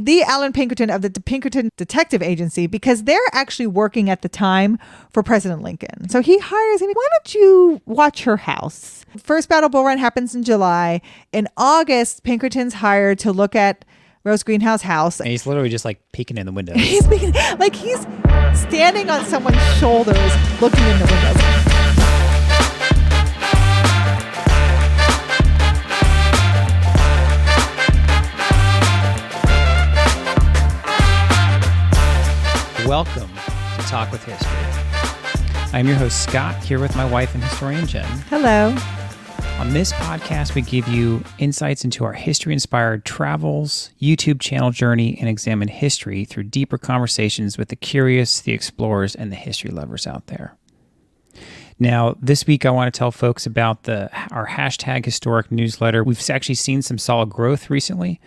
the Allan Pinkerton of the Pinkerton Detective Agency, because they're actually working at the time for President Lincoln. So he hires him. Why don't you watch her house? First Battle Bull Run happens in July. In August, Pinkerton's hired to look at Rose Greenhow's house. And he's literally just like peeking in the window. He's standing on someone's shoulders looking in the windows. Welcome to Talk with History. I'm your host, Scott, here with my wife and historian, Jen. Hello. On this podcast, we give you insights into our history-inspired travels, YouTube channel journey, and examine history through deeper conversations with the curious, the explorers, and the history lovers out there. Now, this week, I want to tell folks about our hashtag historic newsletter. We've actually seen some solid growth recently,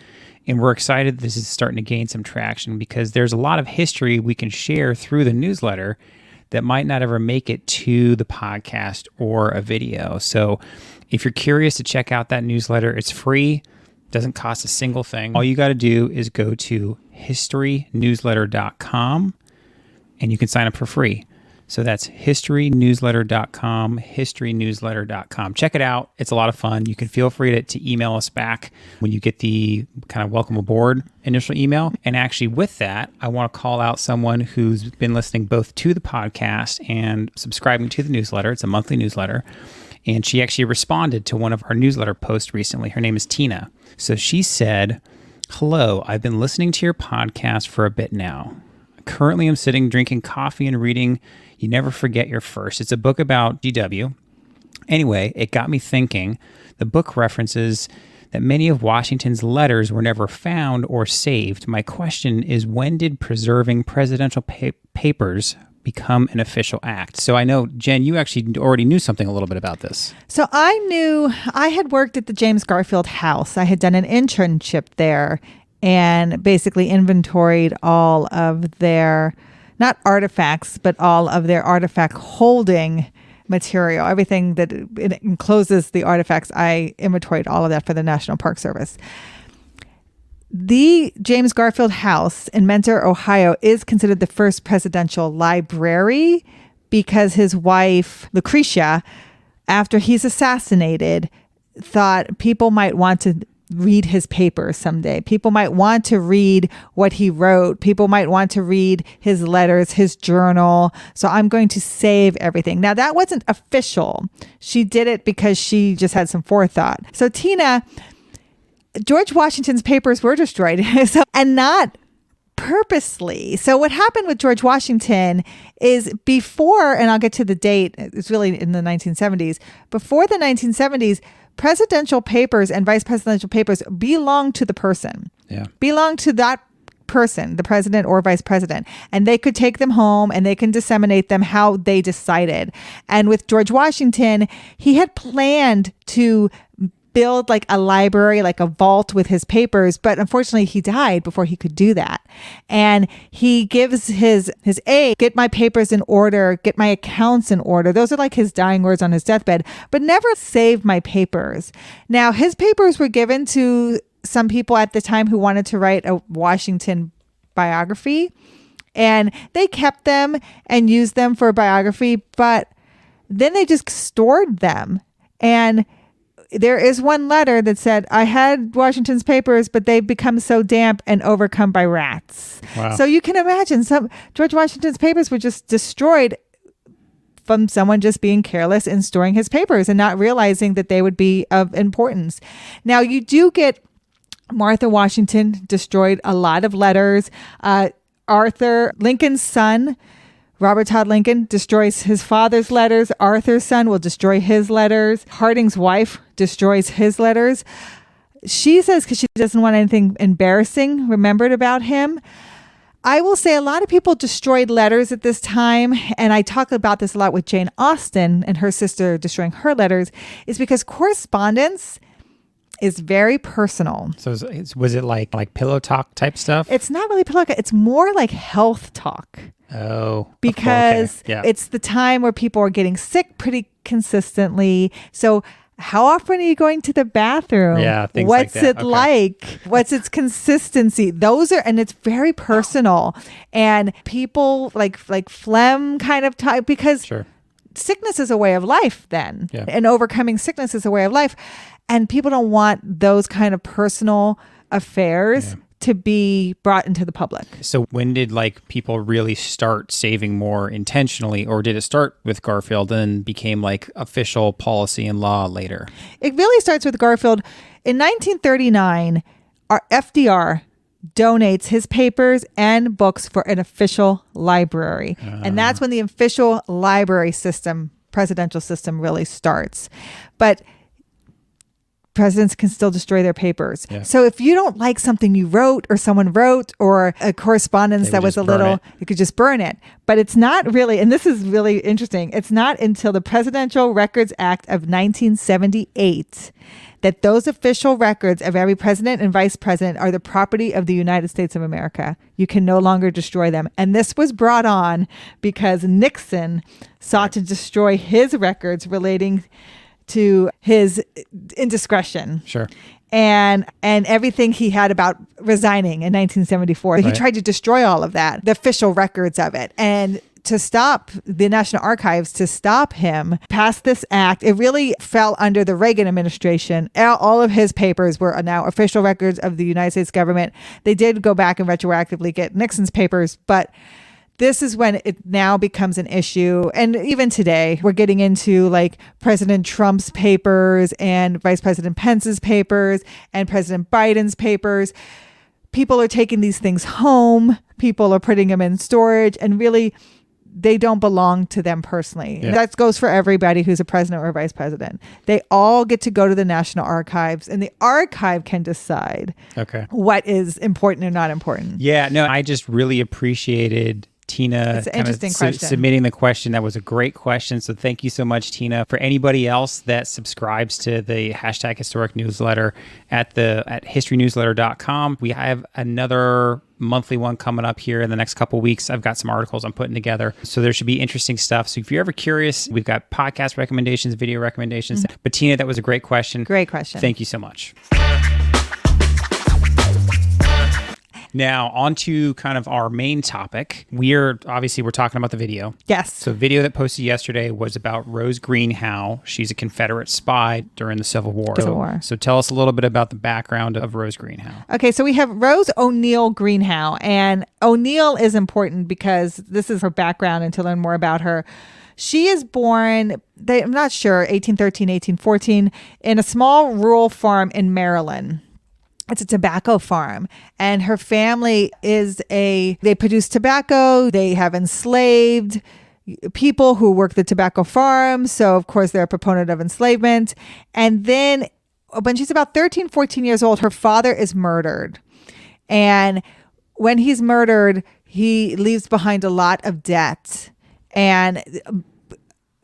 and we're excited this is starting to gain some traction because there's a lot of history we can share through the newsletter that might not ever make it to the podcast or a video. So if you're curious to check out that newsletter, it's free, doesn't cost a single thing. All you got to do is go to historynewsletter.com and you can sign up for free. So that's historynewsletter.com, historynewsletter.com. Check it out. It's a lot of fun. You can feel free to email us back when you get the kind of welcome aboard initial email. And actually with that, I want to call out someone who's been listening both to the podcast and subscribing to the newsletter. It's a monthly newsletter. And she actually responded to one of our newsletter posts recently. Her name is Tina. So she said, "Hello, I've been listening to your podcast for a bit now. Currently, I'm sitting drinking coffee and reading You Never Forget Your First. It's a book about GW. Anyway, it got me thinking. The book references that many of Washington's letters were never found or saved. My question is, when did preserving presidential papers become an official act?" So I know, Jen, you actually already knew something a little bit about this. So I had worked at the James Garfield house. I had done an internship there and basically inventoried all of their, not artifacts, but all of their artifact holding material, everything that it encloses the artifacts. I inventoried all of that for the National Park Service. The James Garfield house in Mentor, Ohio is considered the first presidential library because his wife, Lucretia, after he's assassinated, thought people might want to read his papers someday. People might want to read what he wrote. People might want to read his letters, his journal. So I'm going to save everything. Now, that wasn't official. She did it because she just had some forethought. So Tina, George Washington's papers were destroyed and not purposely. So what happened with George Washington is before, and I'll get to the date, it's really in the 1970s, before the 1970s, presidential papers and vice presidential papers belong to the person. Yeah. Belong to that person, the president or vice president. And they could take them home and they can disseminate them how they decided. And with George Washington, he had planned to build like a library, like a vault with his papers, but unfortunately he died before he could do that. And he gives his aide, get my papers in order, get my accounts in order. Those are like his dying words on his deathbed, but never save my papers. Now, his papers were given to some people at the time who wanted to write a Washington biography, and they kept them and used them for a biography, but then they just stored them. And there is one letter that said, "I had Washington's papers, but they've become so damp and overcome by rats." Wow. So you can imagine George Washington's papers were just destroyed from someone just being careless in storing his papers and not realizing that they would be of importance. Now, you do get Martha Washington destroyed a lot of letters. Arthur, Lincoln's son, Robert Todd Lincoln, destroys his father's letters. Arthur's son will destroy his letters. Harding's wife destroys his letters. She says because she doesn't want anything embarrassing remembered about him. I will say a lot of people destroyed letters at this time, and I talk about this a lot with Jane Austen and her sister destroying her letters, is because correspondence is very personal. So was it like pillow talk type stuff? It's not really pillow talk. It's more like health talk. Oh. Because okay. Yeah. It's the time where people are getting sick pretty consistently. So how often are you going to the bathroom? Yeah, things What's like that. it like? What's its consistency? Those are, and it's very personal. And people like phlegm kind of type, because Sure. sickness is a way of life then. Yeah. And overcoming sickness is a way of life. And people don't want those kind of personal affairs to be brought into the public. So when did like people really start saving more intentionally, or did it start with Garfield and became like official policy and law later? It really starts with Garfield. In 1939, our FDR donates his papers and books for an official library. And that's when the official library system, presidential system, really starts. But presidents can still destroy their papers. Yeah. So if you don't like something you wrote or someone wrote, or a correspondence that was a little, you could just burn it. But it's not really, and this is really interesting, it's not until the Presidential Records Act of 1978 that those official records of every president and vice president are the property of the United States of America. You can no longer destroy them. And this was brought on because Nixon sought to destroy his records relating to his indiscretion. Sure. And everything he had about resigning in 1974. He tried to destroy all of that, the official records of it. And to stop the National Archives, to stop him, passed this act. It really fell under the Reagan administration. All of his papers were now official records of the United States government. They did go back and retroactively get Nixon's papers, but this is when it now becomes an issue. And even today, we're getting into like President Trump's papers and Vice President Pence's papers and President Biden's papers. People are taking these things home. People are putting them in storage, and really, they don't belong to them personally. Yeah. That goes for everybody who's a president or a vice president. They all get to go to the National Archives, and the archive can decide what is important or not important. Yeah, no, I just really appreciated Tina submitting the question. That was a great question. So thank you so much, Tina. For anybody else that subscribes to the #historic newsletter at historynewsletter.com, we have another monthly one coming up here in the next couple weeks. I've got some articles I'm putting together, so there should be interesting stuff. So if you're ever curious, we've got podcast recommendations, video recommendations. But Tina, that was a great question. Great question. Thank you so much. Now, on to kind of our main topic. We're talking about the video. Yes. So video that posted yesterday was about Rose Greenhow. She's a Confederate spy during the Civil War. So tell us a little bit about the background of Rose Greenhow. Okay, so we have Rose O'Neill Greenhow. And O'Neill is important because this is her background, and to learn more about her. She is born, I'm not sure, 1813, 1814, in a small rural farm in Maryland. It's a tobacco farm, and her family they produce tobacco. They have enslaved people who work the tobacco farm. So of course they're a proponent of enslavement. And then when she's about 13, 14 years old, her father is murdered. And when he's murdered, he leaves behind a lot of debt, and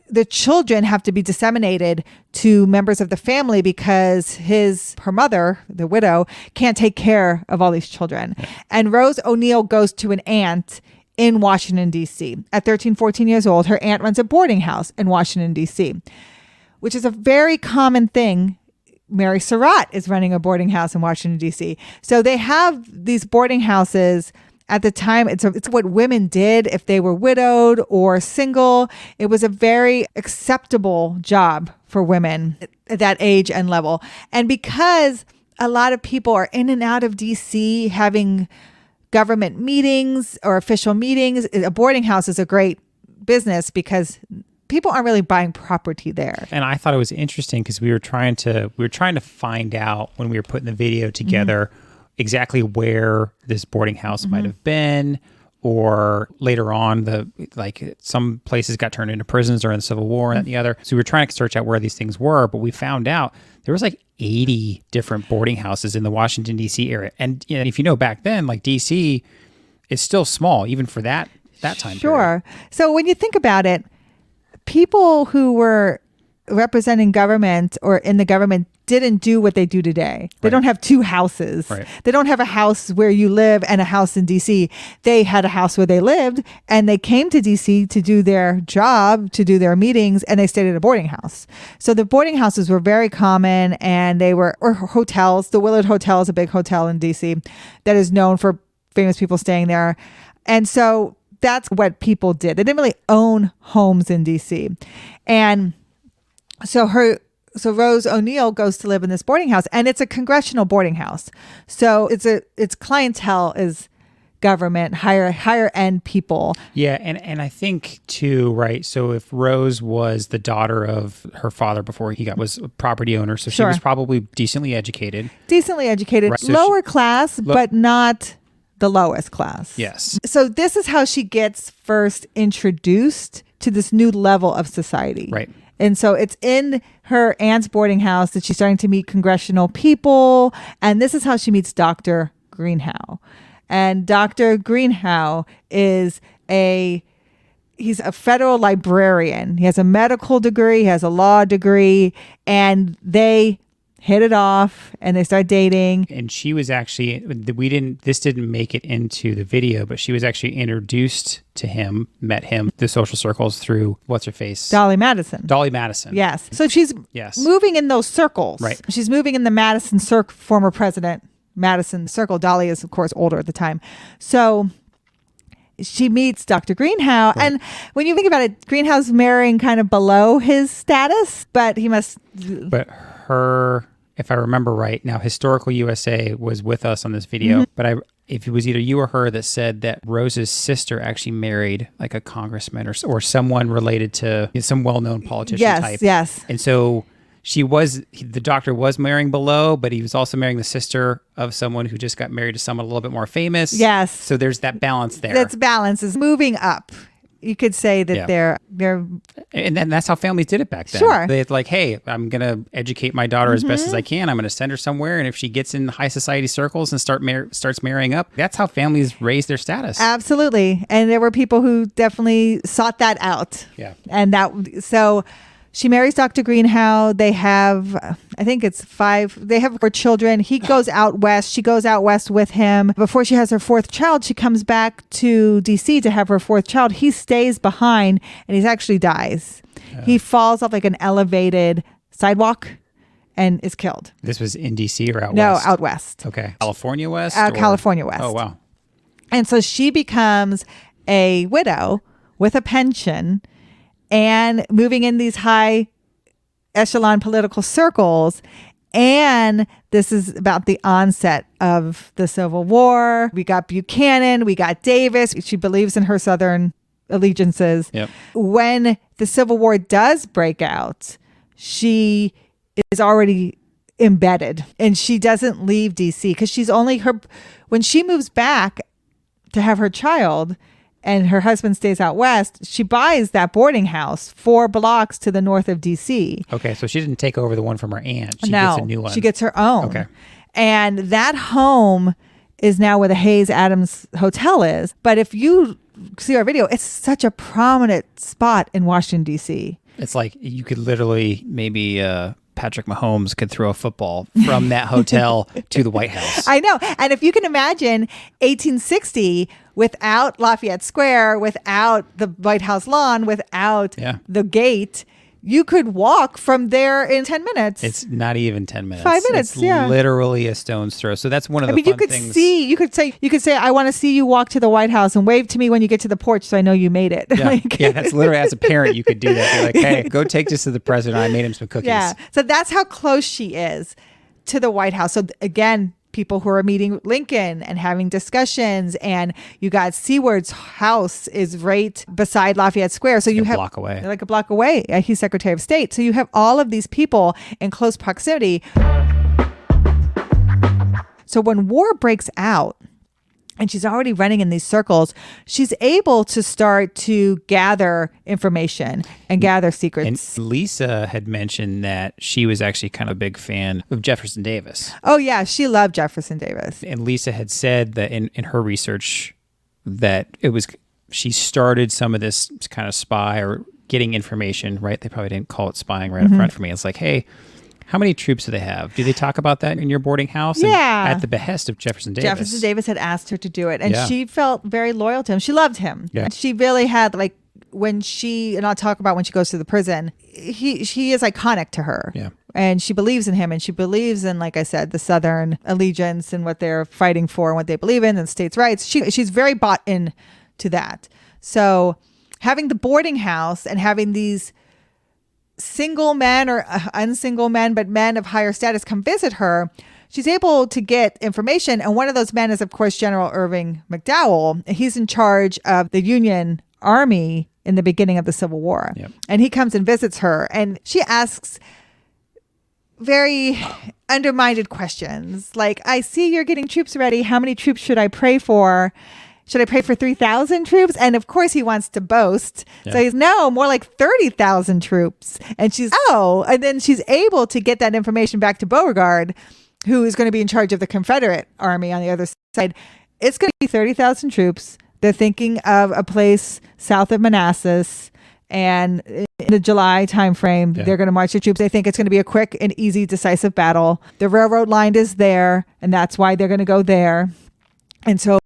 the children have to be disseminated to members of the family because her mother, the widow, can't take care of all these children. And Rose O'Neill goes to an aunt in Washington, D.C. At 13, 14 years old, her aunt runs a boarding house in Washington, D.C., which is a very common thing. Mary Surratt is running a boarding house in Washington, D.C. So they have these boarding houses. At the time, it's what women did if they were widowed or single. It was a very acceptable job for women at that age and level. And because a lot of people are in and out of DC having government meetings or official meetings, a boarding house is a great business because people aren't really buying property there. And I thought it was interesting because we were trying to find out when we were putting the video together exactly where this boarding house might have been, or later on, some places got turned into prisons during the Civil War and the other. So we were trying to search out where these things were, but we found out there was like 80 different boarding houses in the Washington, D.C. area. And if you know, back then, like D.C. is still small, even for that time period. So when you think about it, people who were representing government or in the government didn't do what they do today. They don't have two houses. Right. They don't have a house where you live and a house in DC. They had a house where they lived, and they came to DC to do their job, to do their meetings, and they stayed at a boarding house. So the boarding houses were very common, and they were, or hotels. The Willard Hotel is a big hotel in DC that is known for famous people staying there. And so that's what people did. They didn't really own homes in DC. And so Rose O'Neill goes to live in this boarding house, and it's a congressional boarding house. So its clientele is government, higher end people. Yeah, and I think too, right? So if Rose was the daughter of her father before he was a property owner, so she was probably decently educated. Right. So lower class, but not the lowest class. Yes. So this is how she gets first introduced to this new level of society. Right. And so it's in her aunt's boarding house that she's starting to meet congressional people. And this is how she meets Dr. Greenhow. And Dr. Greenhow he's a federal librarian. He has a medical degree, he has a law degree, and they hit it off and they start dating. And she was actually, this didn't make it into the video, but she was actually introduced to him, met him, the social circles through, what's her face? Dolly Madison. Yes. So she's moving in those circles. Right. She's moving in the Madison circle, former president Madison circle. Dolly is, of course, older at the time. So she meets Dr. Greenhow. Right. And when you think about it, Greenhow's marrying kind of below his status, but he must... But her... If I remember right, now Historical USA was with us on this video, but if it was either you or her that said that Rose's sister actually married like a congressman or someone related to some well-known politician type. Yes. And so the doctor was marrying below, but he was also marrying the sister of someone who just got married to someone a little bit more famous. Yes. So there's that balance there. That's balance is moving up. You could say that they're and then that's how families did it back then. Sure. They're like, hey, I'm going to educate my daughter as best as I can. I'm going to send her somewhere. And if she gets in high society circles and starts marrying up, that's how families raise their status. Absolutely. And there were people who definitely sought that out. Yeah. And so she marries Dr. Greenhow. They have, I think it's 5. They have 4 children. He goes out west. She goes out west with him. Before she has her 4th child, she comes back to DC to have her 4th child. He stays behind and he actually dies. He falls off like an elevated sidewalk and is killed. This was in DC or out west? No, out west. Okay. California west? California west. Oh, wow. And so she becomes a widow with a pension and moving in these high echelon political circles. And this is about the onset of the Civil War. We got Buchanan, we got Davis. She believes in her Southern allegiances. Yep. When the Civil War does break out, she is already embedded and she doesn't leave DC because she's only when she moves back to have her child and her husband stays out west, she buys that boarding house 4 blocks to the north of DC. Okay, so she didn't take over the one from her aunt. She gets a new one. She gets her own. Okay. And that home is now where the Hayes Adams Hotel is. But if you see our video, it's such a prominent spot in Washington, D.C. It's like you could literally maybe Patrick Mahomes could throw a football from that hotel to the White House. I know. And if you can imagine 1860 without Lafayette Square, without the White House lawn, without the gate, you could walk from there in 10 minutes. It's not even 10 minutes. 5 minutes, it's literally a stone's throw. So that's one of the fun things. You could say, I want to see you walk to the White House and wave to me when you get to the porch so I know you made it. Yeah, that's literally, as a parent, you could do that. You're like, hey, go take this to the president. I made him some cookies. Yeah. So that's how close she is to the White House. So again, people who are meeting Lincoln and having discussions, and you got Seward's house is right beside Lafayette Square. So you have like a block away. He's Secretary of State. So you have all of these people in close proximity. So when war breaks out, and she's already running in these circles, she's able to start to gather information and gather secrets. And Lisa had mentioned that she was actually kind of a big fan of Jefferson Davis. Oh, yeah. She loved Jefferson Davis. And Lisa had said that in her research that she started some of this kind of spy or getting information, right? They probably didn't call it spying right up front for me. It's like, hey, How many troops do they have? Do they talk about that in your boarding house? Yeah. And at the behest of Jefferson Davis. Jefferson Davis had asked her to do it, and Yeah. she felt very loyal to him. She loved him. Yeah. And she really had, like, and I'll talk about when she goes to the prison, she is iconic to her. Yeah. And she believes in him, and she believes in, like I said, the Southern allegiance and what they're fighting for and what they believe in and states' rights. She's very bought in to that. So having the boarding house and having these single men or unsingle men, but men of higher status come visit her, she's able to get information. And one of those men is, of course, General Irving McDowell. He's in charge of the Union Army in the beginning of the Civil War. Yep. And he comes and visits her, and she asks very undermined questions. Like, I see you're getting troops ready. How many troops should I pray for? Should I pray for 3,000 troops? And of course he wants to boast. Yeah. So he's, no, more like 30,000 troops. And she's, and then she's able to get that information back to Beauregard, who is going to be in charge of the Confederate army on the other side. It's going to be 30,000 troops. They're thinking of a place south of Manassas, and in the July timeframe, they're going to march their troops. They think it's going to be a quick and easy, decisive battle. The railroad line is there, and that's why they're going to go there. And so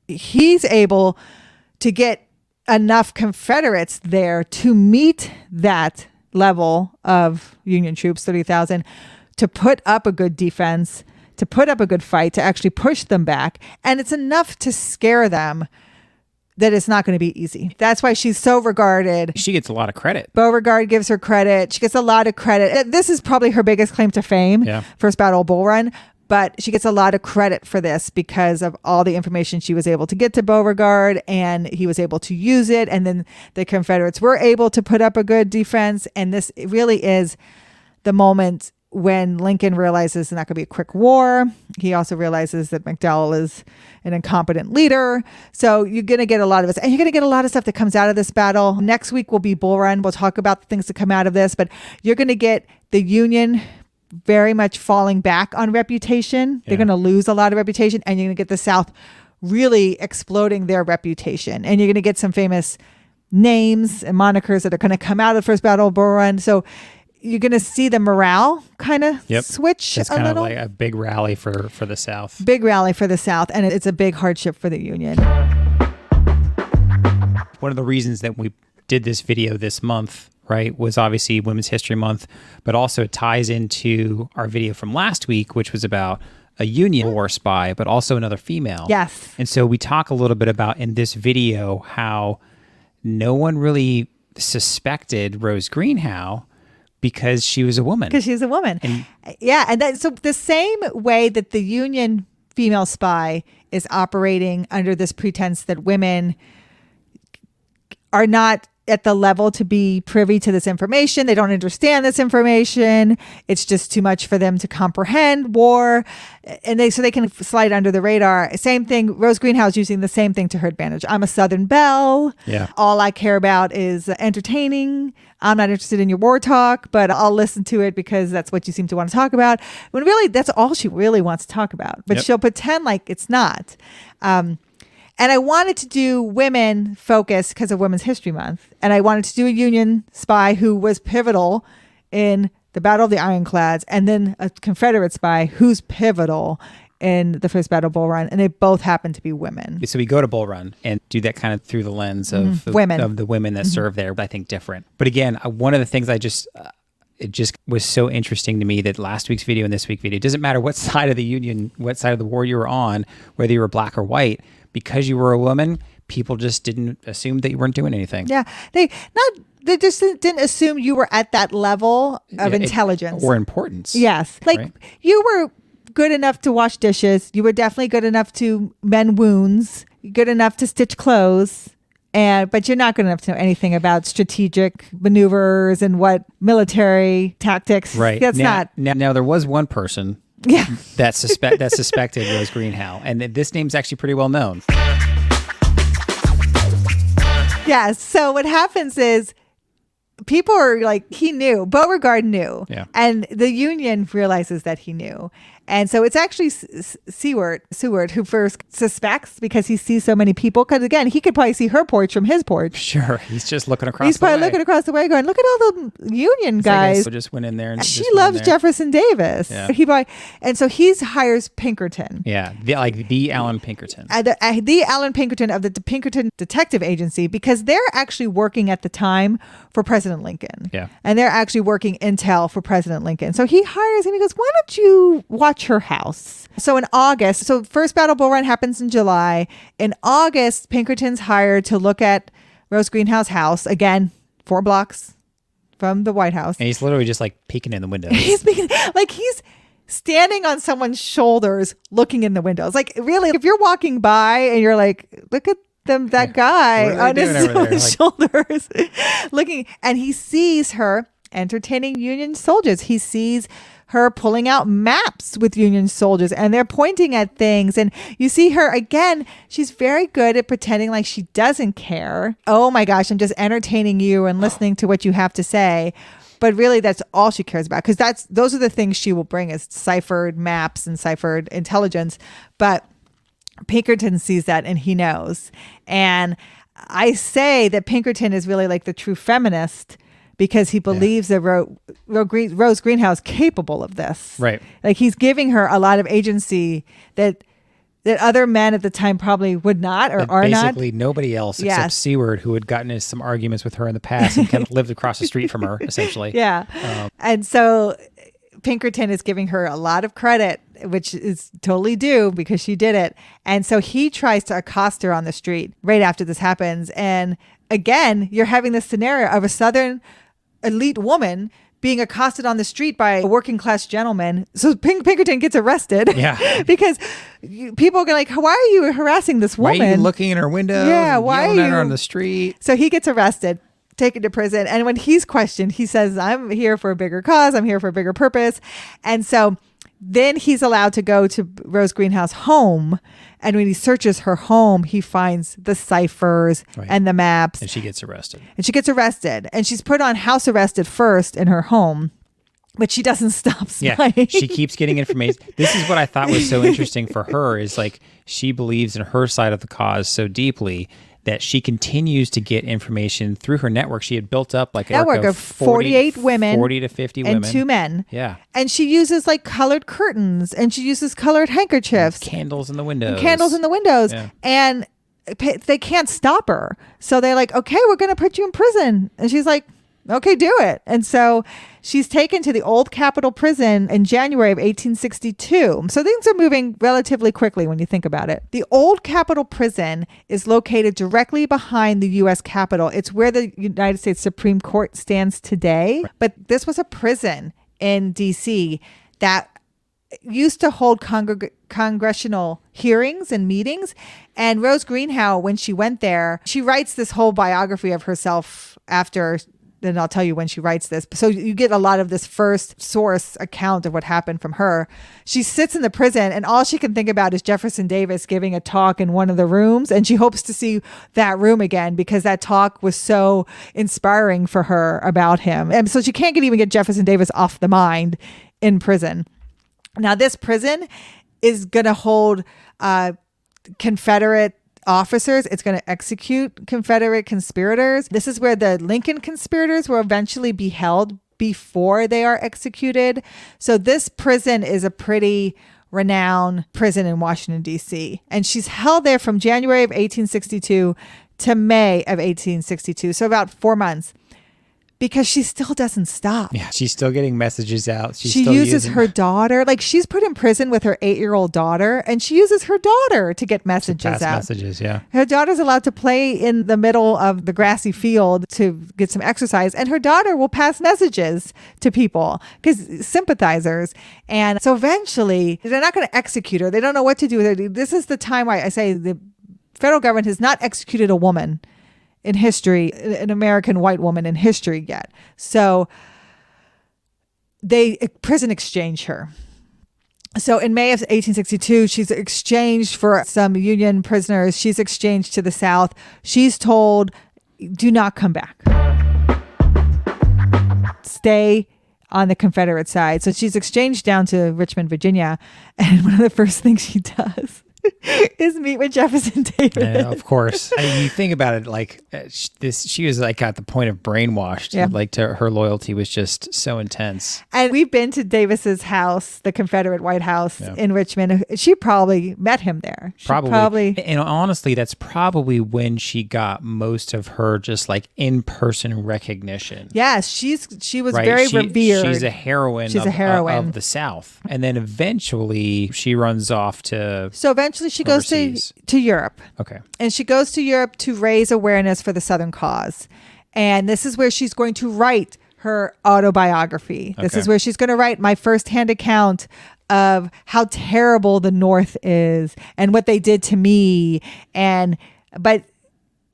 he's able to get enough Confederates there to meet that level of Union troops, 30,000, to put up a good defense, to put up a good fight, to actually push them back. And it's enough to scare them that it's not going to be easy. That's why she's so regarded. She gets a lot of credit. Beauregard gives her credit. She gets a lot of credit. This is probably her biggest claim to fame, First Battle of Bull Run. But she gets a lot of credit for this because of all the information she was able to get to Beauregard, and he was able to use it. And then the Confederates were able to put up a good defense. And this really is the moment when Lincoln realizes it's not going to be a quick war. He also realizes that McDowell is an incompetent leader. So you're going to get a lot of this. And you're going to get a lot of stuff that comes out of this battle. Next week will be Bull Run. We'll talk about the things that come out of this. But you're going to get the Union very much falling back on reputation. They're going to lose a lot of reputation. And you're going to get the South really exploding their reputation. And you're going to get some famous names and monikers that are going to come out of the First Battle of Bull Run. So you're going to see the morale kind of switch it's a kind little. of like a big rally for the South. Big rally for the South. And it's a big hardship for the Union. One of the reasons that we did this video this month, right, was obviously Women's History Month, but also it ties into our video from last week, which was about a Union war spy, but also another female. Yes. And so we talk a little bit about in this video how no one really suspected Rose Greenhow because she was a woman. Because she's a woman. And so the same way that the Union female spy is operating under this pretense that women are not at the level to be privy to this information. They don't understand this information. It's just too much for them to comprehend war. And so they can slide under the radar. Same thing. Rose Greenhow is using the same thing to her advantage. I'm a Southern belle. Yeah. All I care about is entertaining. I'm not interested in your war talk, but I'll listen to it because that's what you seem to want to talk about. When really, that's all she really wants to talk about. But she'll pretend like it's not. And I wanted to do women focus because of Women's History Month. And I wanted to do a Union spy who was pivotal in the Battle of the Ironclads, and then a Confederate spy who's pivotal in the First Battle of Bull Run. And they both happen to be women. So we go to Bull Run and do that kind of through the lens of women. Of the women that serve there, but I think different. But again, one of the things it just was so interesting to me that last week's video and this week's video, it doesn't matter what side of the Union, what side of the war you were on, whether you were black or white, because you were a woman, people just didn't assume that you weren't doing anything. Yeah. They just didn't assume you were at that level of intelligence. Or importance. Yes. Like you were good enough to wash dishes. You were definitely good enough to mend wounds, good enough to stitch clothes. But you're not good enough to know anything about strategic maneuvers and what military tactics. Right. That's not. Now there was one person that suspected Rose Greenhow, and this name's actually pretty well known. Yes. So what happens is people are like, he knew. Beauregard knew. Yeah. And the Union realizes that he knew. And so it's actually Seward who first suspects because he sees so many people. Because again, he could probably see her porch from his porch. Sure. He's just looking across He's the way. probably looking across the way going, look at all the Union guys. So just went in there. And She loves Jefferson Davis. Yeah. And so he hires Pinkerton. Yeah. The Allan Pinkerton. The Allan Pinkerton of the Pinkerton Detective Agency, because they're actually working at the time for President Lincoln. Yeah. And they're actually working intel for President Lincoln. So he hires him. He goes, why don't you watch her house? So in August, so first Battle Bull Run happens in July. In August, Pinkerton's hired to look at Rose Greenhow's house. Again, 4 blocks from the White House. And he's literally just like peeking in the windows. He's standing on someone's shoulders looking in the windows. Like, really, if you're walking by and you're like, look at that guy on his shoulders looking, and he sees her entertaining Union soldiers. He sees her pulling out maps with Union soldiers, and they're pointing at things. And you see her again, she's very good at pretending like she doesn't care. Oh my gosh, I'm just entertaining you and listening to what you have to say. But really, that's all she cares about, because those are the things she will bring, is ciphered maps and ciphered intelligence. But Pinkerton sees that and he knows. And I say that Pinkerton is really like the true feminist, because he believes that Rose Greenhow is capable of this. Right. Like, he's giving her a lot of agency that other men at the time probably would not or are not. Basically, nobody else except Seward, who had gotten into some arguments with her in the past and kind of lived across the street from her, essentially. Yeah. And so Pinkerton is giving her a lot of credit, which is totally due because she did it. And so he tries to accost her on the street right after this happens. And again, you're having this scenario of a Southern elite woman being accosted on the street by a working class gentleman. So Pinkerton gets arrested. Yeah. Because people are like, why are you harassing this woman? Why are you looking in her window? Yeah, why yelling are at her you on the street? So he gets arrested, taken to prison. And when he's questioned, he says, I'm here for a bigger cause. I'm here for a bigger purpose. And so then he's allowed to go to Rose Greenhow's home. And when he searches her home, he finds the ciphers and the maps. And she gets arrested. And she's put on house arrest at first in her home. But she doesn't stop spying. Yeah, she keeps getting information. This is what I thought was so interesting for her, is like, she believes in her side of the cause so deeply that she continues to get information through her network. She had built up like a network of 48 women, 40 to 50 women, and 2 men. Yeah. And she uses like colored curtains, and she uses colored handkerchiefs. And candles in the windows. Yeah. And they can't stop her. So they're like, okay, we're going to put you in prison. And she's like, okay, do it. And so she's taken to the old Capitol prison in January of 1862. So things are moving relatively quickly when you think about it. The old Capitol prison is located directly behind the U.S. Capitol. It's where the United States Supreme Court stands today. Right. But this was a prison in D.C. that used to hold congressional hearings and meetings. And Rose Greenhow, when she went there, she writes this whole biography of herself after. Then I'll tell you when she writes this. So you get a lot of this first source account of what happened from her. She sits in the prison and all she can think about is Jefferson Davis giving a talk in one of the rooms. And she hopes to see that room again because that talk was so inspiring for her about him. And so she can't even get Jefferson Davis off the mind in prison. Now, this prison is going to hold Confederate officers. It's going to execute Confederate conspirators. This is where the Lincoln conspirators will eventually be held before they are executed. So this prison is a pretty renowned prison in Washington, D.C. And she's held there from January of 1862 to May of 1862. So about 4 months. Because she still doesn't stop. Yeah, she's still getting messages out. She uses her daughter. Like, she's put in prison with her 8-year-old daughter, and she uses her daughter to get messages out. Messages, yeah. Her daughter's allowed to play in the middle of the grassy field to get some exercise, and her daughter will pass messages to people, because sympathizers. And so eventually, they're not going to execute her. They don't know what to do with her. This is the time why I say the federal government has not executed a woman in history, an American white woman in history yet. So they prison exchange her. So in May of 1862, she's exchanged for some Union prisoners. She's exchanged to the South. She's told, do not come back. Stay on the Confederate side. So she's exchanged down to Richmond, Virginia. And one of the first things she does is meet with Jefferson Davis. Yeah, of course. You think about it, like she was like at the point of brainwashed. Yeah. Like her loyalty was just so intense. And we've been to Davis's house, the Confederate White House in Richmond. She probably met him there. Probably. And honestly, that's probably when she got most of her just like in-person recognition. Yes, she was very revered. She's a heroine. Of the South. And then eventually she runs off to... So eventually she goes to Europe. Okay. And she goes to Europe to raise awareness for the Southern cause. And this is where she's going to write her autobiography. This is where she's going to write my firsthand account of how terrible the North is and what they did to me. But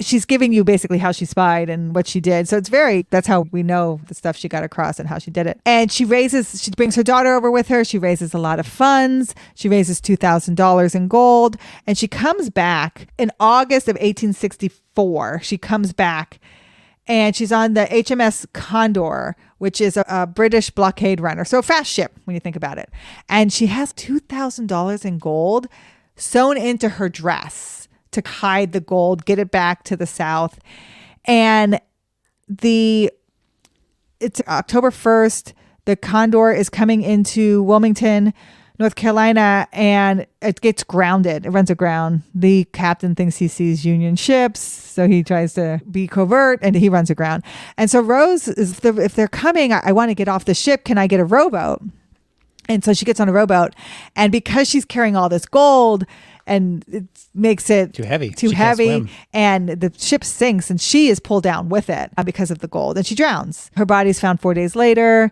she's giving you basically how she spied and what she did. So that's how we know the stuff she got across and how she did it. And she brings her daughter over with her. She raises a lot of funds. She raises $2,000 in gold. And she comes back in August of 1864. She comes back and she's on the HMS Condor, which is a British blockade runner. So a fast ship when you think about it. And she has $2,000 in gold sewn into her dress to hide the gold, get it back to the South. And it's October 1st. The Condor is coming into Wilmington, North Carolina, and it gets grounded. It runs aground. The captain thinks he sees Union ships, so he tries to be covert, and he runs aground. And so Rose is, if they're coming, I want to get off the ship. Can I get a rowboat? And so she gets on a rowboat. And because she's carrying all this gold, and it makes it too heavy, and the ship sinks, and she is pulled down with it because of the gold, and she drowns. Her body's found 4 days later,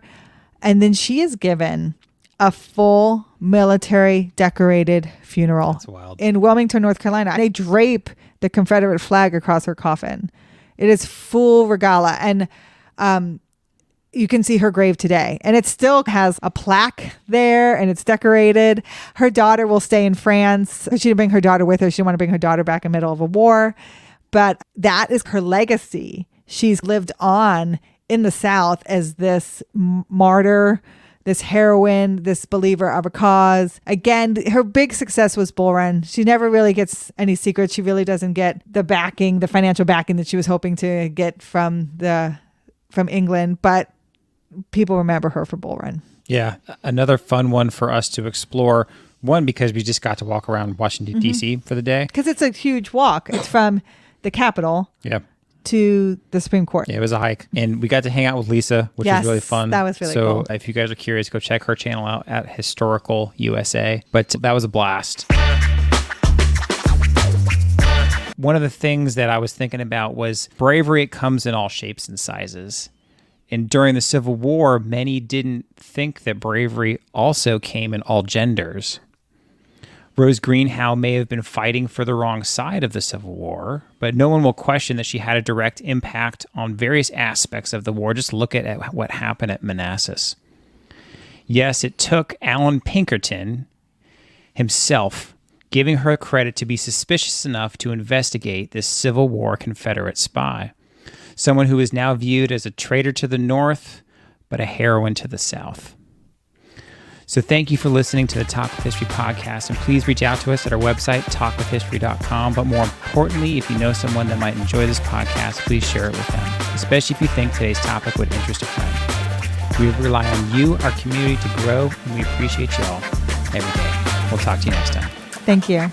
and then she is given a full military decorated funeral. That's wild. In Wilmington, North Carolina. They drape the Confederate flag across her coffin. It is full regala, and you can see her grave today, and it still has a plaque there, and it's decorated. Her daughter will stay in France. She didn't bring her daughter with her. She didn't want to bring her daughter back in the middle of a war, but that is her legacy. She's lived on in the South as this martyr, this heroine, this believer of a cause. Again, her big success was Bull Run. She never really gets any secrets. She really doesn't get the backing, the financial backing that she was hoping to get from England, but people remember her for Bull Run. Yeah. Another fun one for us to explore. One, because we just got to walk around Washington, D.C. for the day. Because it's a huge walk. It's from the Capitol to the Supreme Court. Yeah, it was a hike. And we got to hang out with Lisa, which was really fun. That was really cool. So if you guys are curious, go check her channel out at Historical USA. But that was a blast. One of the things that I was thinking about was bravery. It comes in all shapes and sizes. And during the Civil War, many didn't think that bravery also came in all genders. Rose Greenhow may have been fighting for the wrong side of the Civil War, but no one will question that she had a direct impact on various aspects of the war. Just look at what happened at Manassas. Yes, it took Allan Pinkerton himself giving her credit to be suspicious enough to investigate this Civil War Confederate spy. Someone who is now viewed as a traitor to the North, but a heroine to the South. So thank you for listening to the Talk with History podcast, and please reach out to us at our website, talkwithhistory.com. But more importantly, if you know someone that might enjoy this podcast, please share it with them, especially if you think today's topic would interest a friend. We rely on you, our community, to grow, and we appreciate you all every day. We'll talk to you next time. Thank you.